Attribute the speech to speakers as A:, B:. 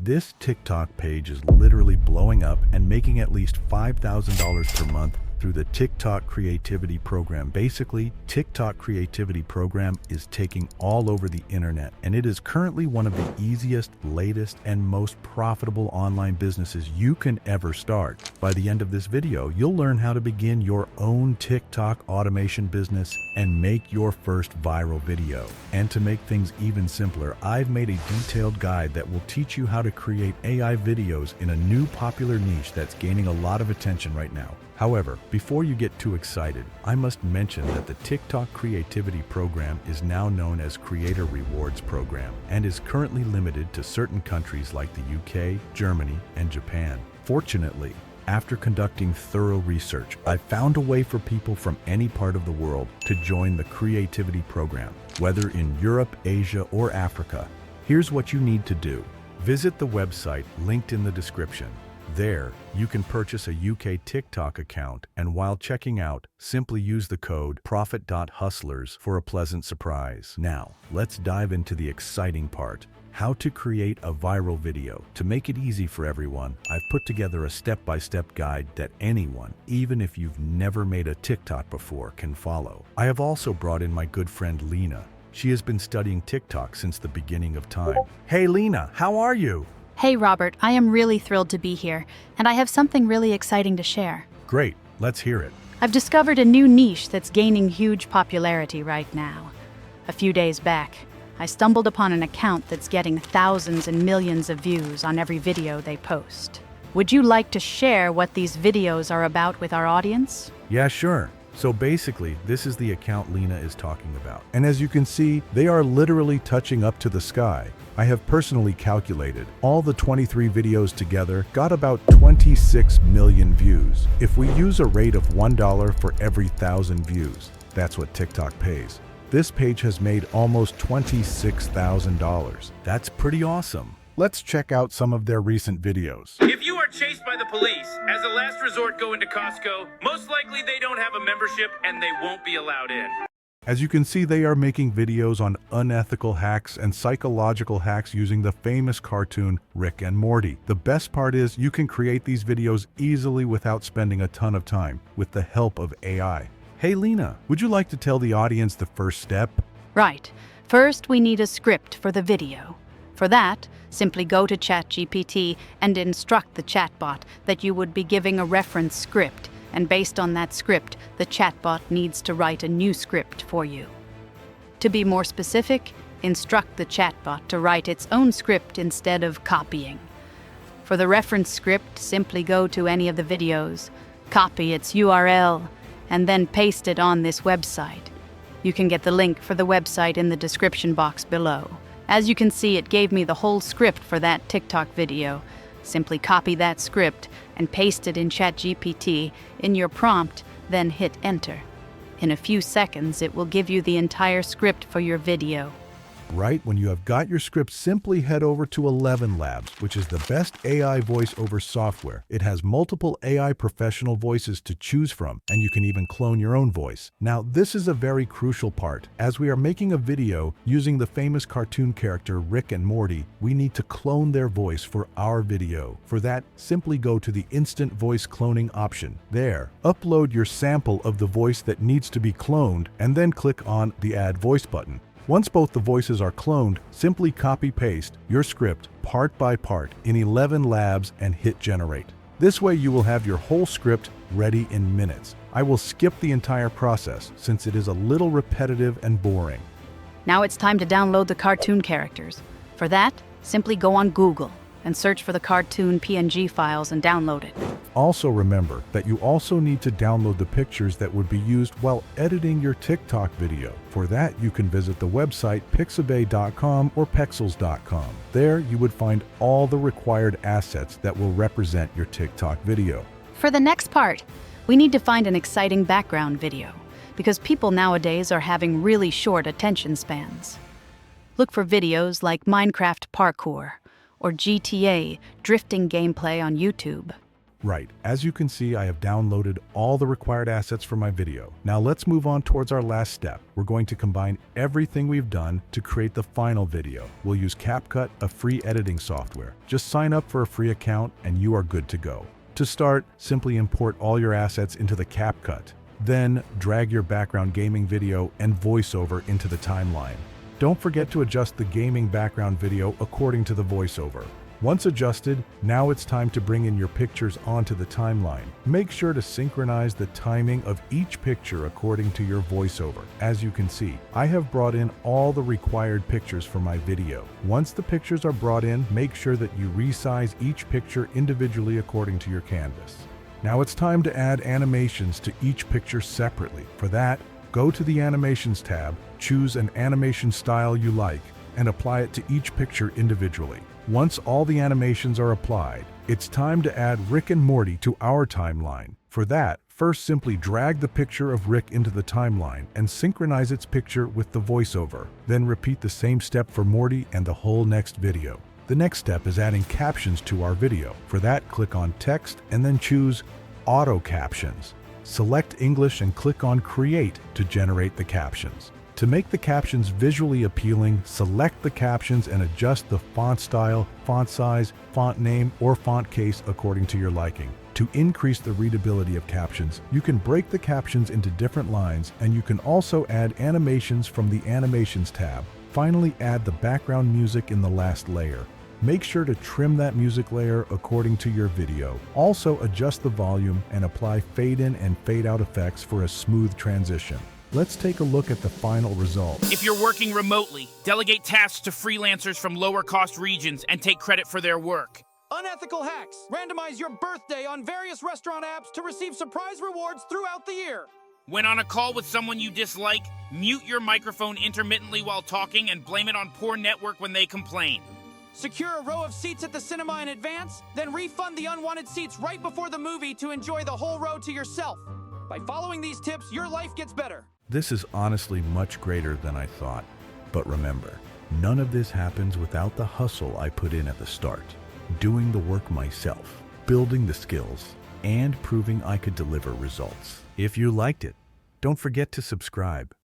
A: This TikTok page is literally blowing up and making at least $5,000 per month through the TikTok Creativity Program. Basically, TikTok Creativity Program is taking all over the internet, and it is currently one of the easiest, latest, and most profitable online businesses you can ever start. By the end of this video, you'll learn how to begin your own TikTok automation business and make your first viral video. And to make things even simpler, I've made a detailed guide that will teach you how to create AI videos in a new popular niche that's gaining a lot of attention right now. However, before you get too excited, I must mention that the TikTok Creativity Program is now known as Creator Rewards Program and is currently limited to certain countries like the UK, Germany, and Japan. Fortunately, after conducting thorough research, I found a way for people from any part of the world to join the Creativity Program, whether in Europe, Asia, or Africa. Here's what you need to do. Visit the website linked in the description. There, you can purchase a UK TikTok account, and while checking out, simply use the code profit.hustlers for a pleasant surprise. Now, let's dive into the exciting part: how to create a viral video. To make it easy for everyone, I've put together a step-by-step guide that anyone, even if you've never made a TikTok before, can follow. I have also brought in my good friend Lena. She has been studying TikTok since the beginning of time. Hey Lena, how are you?
B: Hey Robert, I am really thrilled to be here, and I have something really exciting to share.
A: Great, let's hear it.
B: I've discovered a new niche that's gaining huge popularity right now. A few days back, I stumbled upon an account that's getting thousands and millions of views on every video they post. Would you like to share what these videos are about with our audience?
A: Yeah, sure. So basically, this is the account Lena is talking about. And as you can see, they are literally touching up to the sky. I have personally calculated all the 23 videos together got about 26 million views. If we use a rate of $1 for every 1,000 views, that's what TikTok pays. This page has made almost $26,000. That's pretty awesome. Let's check out some of their recent videos.
C: If you are chased by the police, as a last resort go into Costco, most likely they don't have a membership and they won't be allowed in.
A: As you can see, they are making videos on unethical hacks and psychological hacks using the famous cartoon Rick and Morty. The best part is you can create these videos easily without spending a ton of time with the help of AI. Hey Lena, would you like to tell the audience the first step?
B: Right. First, we need a script for the video. For that, simply go to ChatGPT and instruct the chatbot that you would be giving a reference script, and based on that script, the chatbot needs to write a new script for you. To be more specific, instruct the chatbot to write its own script instead of copying. For the reference script, simply go to any of the videos, copy its URL, and then paste it on this website. You can get the link for the website in the description box below. As you can see, it gave me the whole script for that TikTok video. Simply copy that script and paste it in ChatGPT in your prompt, then hit enter. In a few seconds, it will give you the entire script for your video.
A: Right when you have got your script, simply head over to 11 Labs, which is the best AI voiceover software. It has multiple AI professional voices to choose from, and you can even clone your own voice. Now, this is a very crucial part. As we are making a video using the famous cartoon character Rick and Morty, we need to clone their voice for our video. For that, simply go to the instant voice cloning option. There, upload your sample of the voice that needs to be cloned, and then click on the Add Voice button. Once both the voices are cloned, simply copy-paste your script part by part in 11 Labs and hit generate. This way you will have your whole script ready in minutes. I will skip the entire process since it is a little repetitive and boring.
B: Now it's time to download the cartoon characters. For that, simply go on Google and search for the cartoon PNG files and download it.
A: Also remember that you also need to download the pictures that would be used while editing your TikTok video. For that, you can visit the website pixabay.com or pexels.com. There, you would find all the required assets that will represent your TikTok video.
B: For the next part, we need to find an exciting background video, because people nowadays are having really short attention spans. Look for videos like Minecraft parkour or GTA drifting gameplay on YouTube.
A: Right, as you can see, I have downloaded all the required assets for my video. Now let's move on towards our last step. We're going to combine everything we've done to create the final video. We'll use CapCut, a free editing software. Just sign up for a free account and you are good to go. To start, simply import all your assets into the CapCut. Then, drag your background gaming video and voiceover into the timeline. Don't forget to adjust the gaming background video according to the voiceover. Once adjusted, now it's time to bring in your pictures onto the timeline. Make sure to synchronize the timing of each picture according to your voiceover. As you can see, I have brought in all the required pictures for my video. Once the pictures are brought in, make sure that you resize each picture individually according to your canvas. Now it's time to add animations to each picture separately. For that, go to the Animations tab, choose an animation style you like, and apply it to each picture individually. Once all the animations are applied, it's time to add Rick and Morty to our timeline. For that, first simply drag the picture of Rick into the timeline and synchronize its picture with the voiceover. Then repeat the same step for Morty and the whole next video. The next step is adding captions to our video. For that, click on Text and then choose Auto Captions. Select English and click on Create to generate the captions. To make the captions visually appealing, select the captions and adjust the font style, font size, font name, or font case according to your liking. To increase the readability of captions, you can break the captions into different lines, and you can also add animations from the Animations tab. Finally, add the background music in the last layer. Make sure to trim that music layer according to your video. Also, adjust the volume and apply fade in and fade out effects for a smooth transition. Let's take a look at the final result.
D: If you're working remotely, delegate tasks to freelancers from lower-cost regions and take credit for their work.
E: Unethical hacks. Randomize your birthday on various restaurant apps to receive surprise rewards throughout the year.
D: When on a call with someone you dislike, mute your microphone intermittently while talking and blame it on poor network when they complain.
E: Secure a row of seats at the cinema in advance, then refund the unwanted seats right before the movie to enjoy the whole row to yourself. By following these tips, your life gets better.
A: This is honestly much greater than I thought. But remember, none of this happens without the hustle I put in at the start. Doing the work myself, building the skills, and proving I could deliver results. If you liked it, don't forget to subscribe.